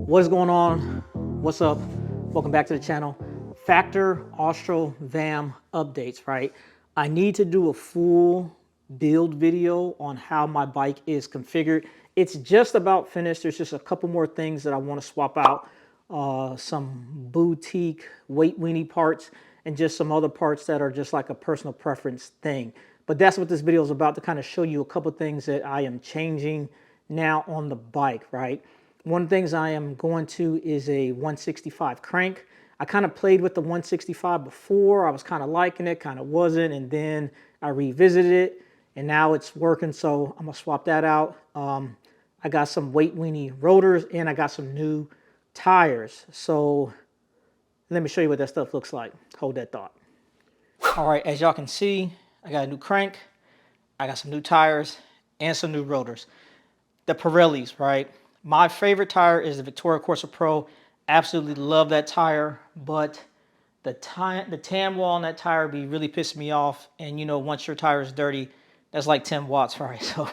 What's going on? What's up? Welcome back to the channel. Factor Ostro VAM updates, right? I need to do a full build video on how my bike is configured. It's just about finished. There's just a couple more things that I want to swap out. Some boutique weight weenie parts and just some other parts that are just like a personal preference thing. But that's what this video is about, to kind of show you a couple things that I am changing now on the bike, right? One of the things I am going to is a 165 crank. I kind of played with the 165 before. I was kind of liking it, kind of wasn't, and then I revisited it, and now it's working, so I'm going to swap that out. I got some weight weenie rotors, and I got some new tires. So let me show you what that stuff looks like. Hold that thought. All right, as y'all can see, I got a new crank, I got some new tires, and some new rotors. The Pirellis, right? My favorite tire is the Victoria Corsa Pro. Absolutely love that tire, but the tam wall on that tire be really pissing me off. And you know, once your tire is dirty, that's like 10 watts, right? So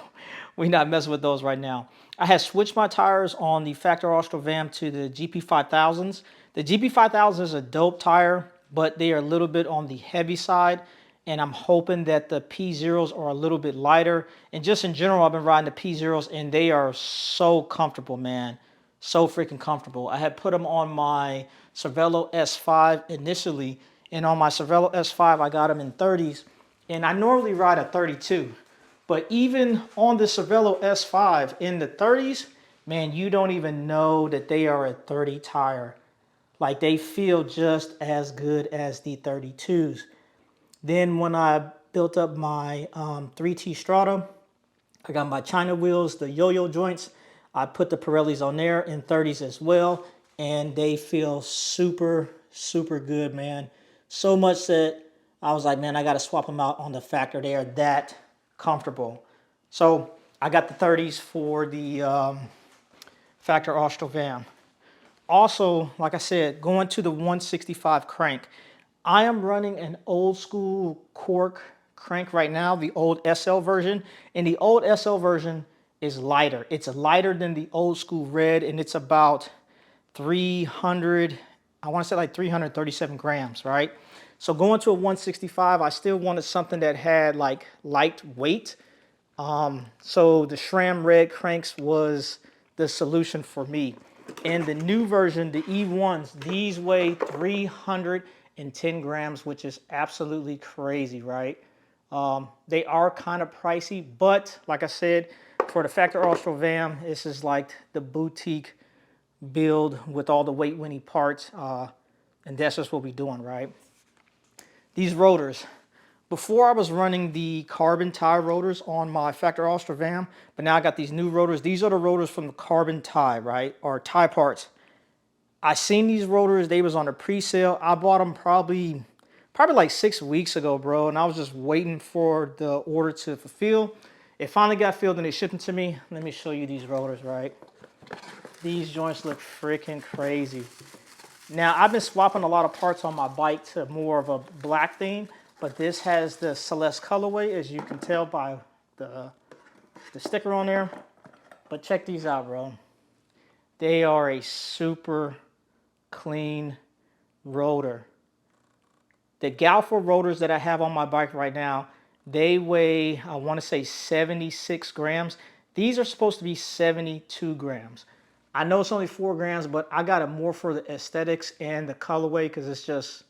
we're not messing with those right now. I had switched my tires on the Factor Ostro VAM to the GP5000s. The GP5000 is a dope tire, but they are a little bit on the heavy side. And I'm hoping that the P0s are a little bit lighter. And just in general, I've been riding the P0s, and they are so comfortable, man. So freaking comfortable. I had put them on my Cervelo S5 initially, and on my Cervelo S5, I got them in 30s. And I normally ride a 32. But even on the Cervelo S5 in the 30s, man, you don't even know that they are a 30 tire. Like, they feel just as good as the 32s. Then when I built up my 3T Strata, I got my China wheels, the yo-yo joints. I put the Pirellis on there in 30s as well, and they feel super, super good, man. So much that I was like, man, I got to swap them out on the Factor. They are that comfortable. So I got the 30s for the Factor Ostro VAM. Also, like I said, going to the 165 crank. I am running an old school cork crank right now, the old SL version. And the old SL version is lighter. It's lighter than the old school red, and it's about 300, I want to say like 337 grams, right? So going to a 165, I still wanted something that had like light weight. So the SRAM red cranks was the solution for me. And the new version, the E1s, these weigh 310 grams, which is absolutely crazy, right? They are kind of pricey, but like I said, for the Factor Ostro VAM, this is like the boutique build with all the weight winning parts, and that's just what we're doing, right? These rotors. Before I was running the carbon tie rotors on my Factor Ostro VAM, but now I got these new rotors. These are the rotors from the carbon tie, right? Or tie parts. I seen these rotors, they was on a pre-sale. I bought them probably like 6 weeks ago, bro. And I was just waiting for the order to fulfill. It finally got filled and they shipped them to me. Let me show you these rotors, right? These joints look freaking crazy. Now, I've been swapping a lot of parts on my bike to more of a black theme, but this has the Celeste colorway, as you can tell by the sticker on there. But check these out, bro. They are a super clean rotor. The Galfor rotors that I have on my bike right now, they weigh, I want to say 76 grams. These are supposed to be 72 grams. I know it's only 4 grams, but I got it more for the aesthetics and the colorway, because it's just,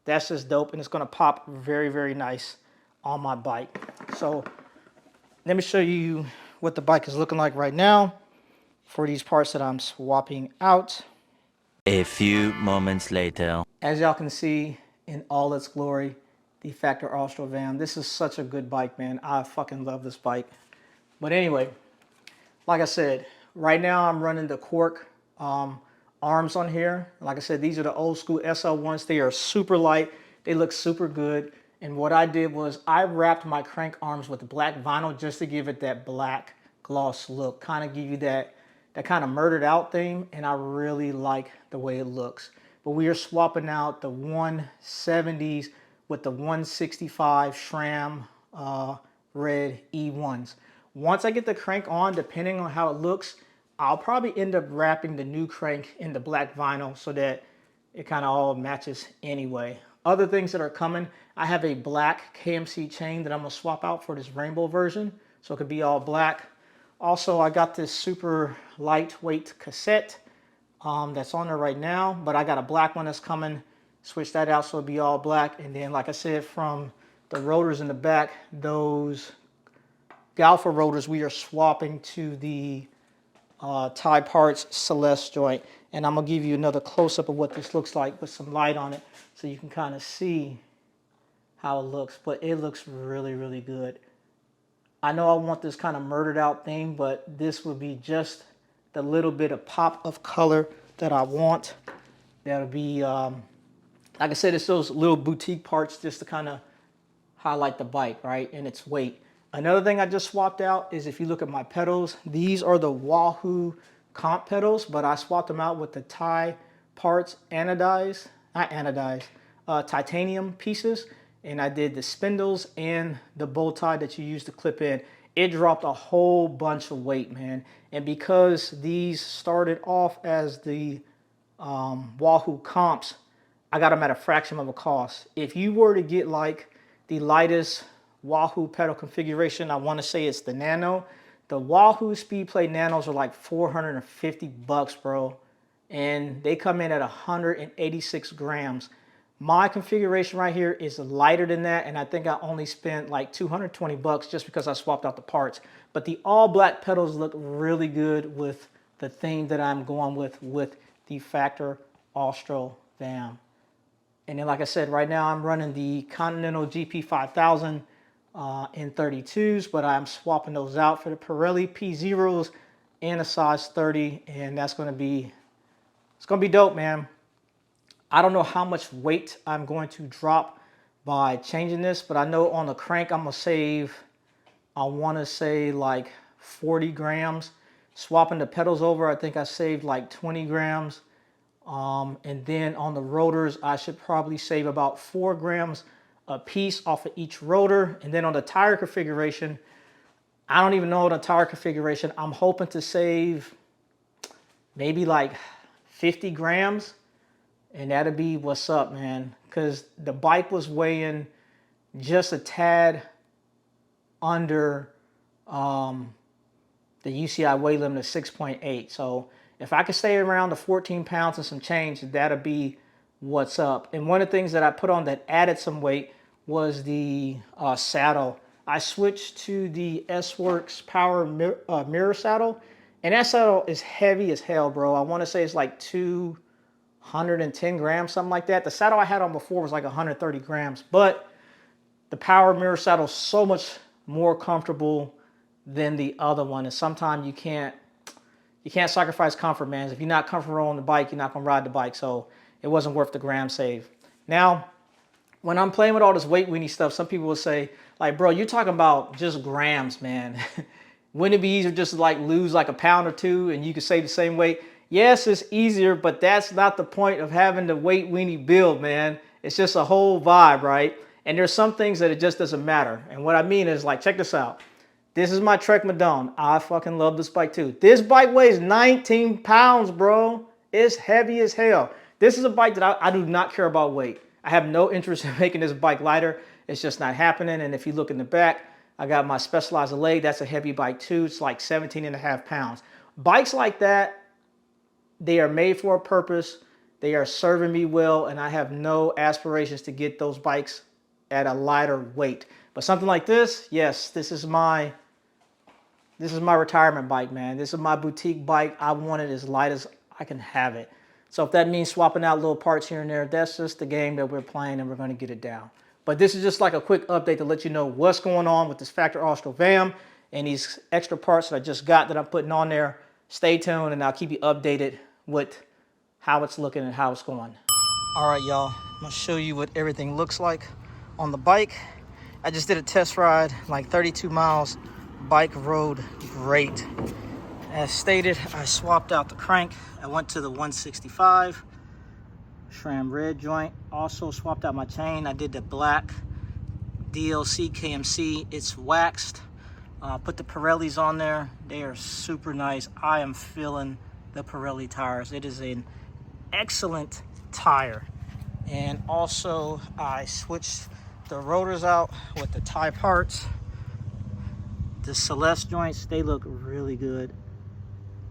that's just dope, and it's going to pop very, very nice on my bike. So let me show you what the bike is looking like right now for these parts that I'm swapping out. A few moments later. As y'all can see in all its glory, the Factor Ostro VAM. This is such a good bike, man. I fucking love this bike. But like I said, right now I'm running the cork arms on here. Like I said, these are the old school SL1s. They are super light. They look super good. And what I did was I wrapped my crank arms with black vinyl just to give it that black gloss look. Kind of give you that kind of murdered out theme. And I really like the way it looks. But we are swapping out the 170s with the 165 SRAM red E1s. Once I get the crank on, depending on how it looks, I'll probably end up wrapping the new crank in the black vinyl so that it kind of all matches anyway. Other things that are coming, I have a black KMC chain that I'm gonna swap out for this rainbow version, so it could be all black. Also, I got this super lightweight cassette that's on there right now, but I got a black one that's coming. Switch that out so it'll be all black. And then, like I said, from the rotors in the back, those Galfa rotors, we are swapping to the Thai Parts Celeste joint. And I'm gonna give you another close-up of what this looks like with some light on it so you can kind of see how it looks. But it looks really, really good. I know I want this kind of murdered out thing, but this would be just the little bit of pop of color that I want. That'll be, like I said, it's those little boutique parts just to kind of highlight the bike, right, and its weight. Another thing I just swapped out is if you look at my pedals, these are the Wahoo comp pedals, but I swapped them out with the Thai Parts titanium pieces, and I did the spindles and the bow tie that you use to clip in. It dropped a whole bunch of weight, man. And because these started off as the Wahoo comps, I got them at a fraction of a cost. If you were to get like the lightest Wahoo pedal configuration, I want to say it's the Nano. The Wahoo Speedplay Nanos are like $450, bro. And they come in at 186 grams. My configuration right here is lighter than that, and I think I only spent like $220 just because I swapped out the parts. But the all black pedals look really good with the theme that I'm going with the Factor Ostro VAM. And then, like I said, right now I'm running the Continental GP 5000 in 32s, but I'm swapping those out for the Pirelli P0s and a size 30, and that's going to be, it's going to be dope, man. I don't know how much weight I'm going to drop by changing this, but I know on the crank I'm going to save, I want to say like 40 grams. Swapping the pedals over, I think I saved like 20 grams. And then on the rotors, I should probably save about 4 grams a piece off of each rotor. And then on the tire configuration, I don't even know the tire configuration. I'm hoping to save maybe like 50 grams. And that'll be what's up, man. Because the bike was weighing just a tad under the UCI weight limit of 6.8. So if I could stay around the 14 pounds and some change, that'll be what's up. And one of the things that I put on that added some weight was the saddle. I switched to the S-Works Power mirror saddle. And that saddle is heavy as hell, bro. I want to say it's like 210 grams, something like that. The saddle I had on before was like 130 grams, but the Power mirror saddle is so much more comfortable than the other one. And sometimes you can't sacrifice comfort, man. If you're not comfortable on the bike, you're not gonna ride the bike. So it wasn't worth the gram save. Now, when I'm playing with all this weight weenie stuff, some people will say, like, bro, you're talking about just grams, man. Wouldn't it be easier just to like lose like a pound or two and you could save the same weight? Yes, it's easier, but that's not the point of having the weight weenie build, man. It's just a whole vibe, right? And there's some things that it just doesn't matter. And what I mean is, like, check this out. This is my Trek Madone. I fucking love this bike too. This bike weighs 19 pounds, bro. It's heavy as hell. This is a bike that I do not care about weight. I have no interest in making this bike lighter. It's just not happening. And if you look in the back, I got my Specialized leg. That's a heavy bike too. It's like 17.5 pounds. Bikes like that, they are made for a purpose. They are serving me well, and I have no aspirations to get those bikes at a lighter weight. But something like this, yes, this is my retirement bike, man. This is my boutique bike. I want it as light as I can have it. So if that means swapping out little parts here and there, that's just the game that we're playing, and we're going to get it down. But this is just like a quick update to let you know what's going on with this Factor Ostro VAM and these extra parts that I just got that I'm putting on there. Stay tuned, and I'll keep you updated with how it's looking and how it's going. All right, y'all. I'm going to show you what everything looks like on the bike. I just did a test ride, like 32 miles. Bike rode great. As stated, I swapped out the crank. I went to the 165 SRAM red joint. Also swapped out my chain. I did the black DLC KMC. It's waxed. Put the Pirellis on there. They are super nice. I am feeling the Pirelli tires. It is an excellent tire. And also I switched the rotors out with the tie parts. The Celeste joints, they look really good.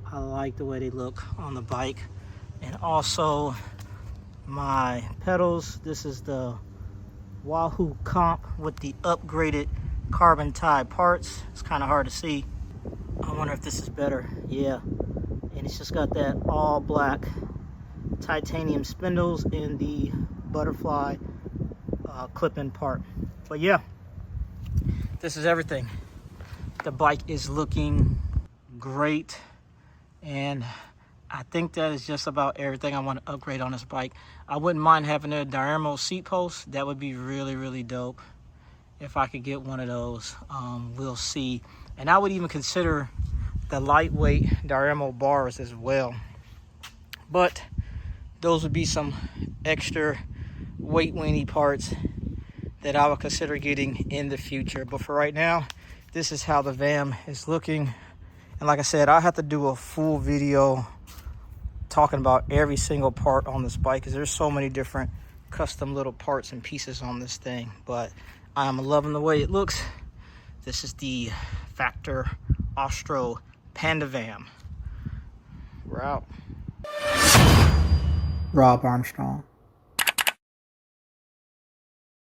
I like the way they look on the bike. And also my pedals. This is the Wahoo Comp with the upgraded carbon tie parts. It's kind of hard to see. I wonder if this is better. Yeah. And it's just got that all black titanium spindles in the butterfly clip-in part. But yeah, this is everything. The bike is looking great, and I think that is just about everything I want to upgrade on this bike. I wouldn't mind having a Diorama seat post. That would be really, really dope if I could get one of those. We'll see. And I would even consider the lightweight Diorama bars as well. But those would be some extra weight weenie parts that I would consider getting in the future. But for right now, this is how the VAM is looking. And like I said, I'll have to do a full video talking about every single part on this bike, because there's so many different custom little parts and pieces on this thing. But I'm loving the way it looks. This is the Factor Ostro Panda VAM. We're out. Rob Armstrong.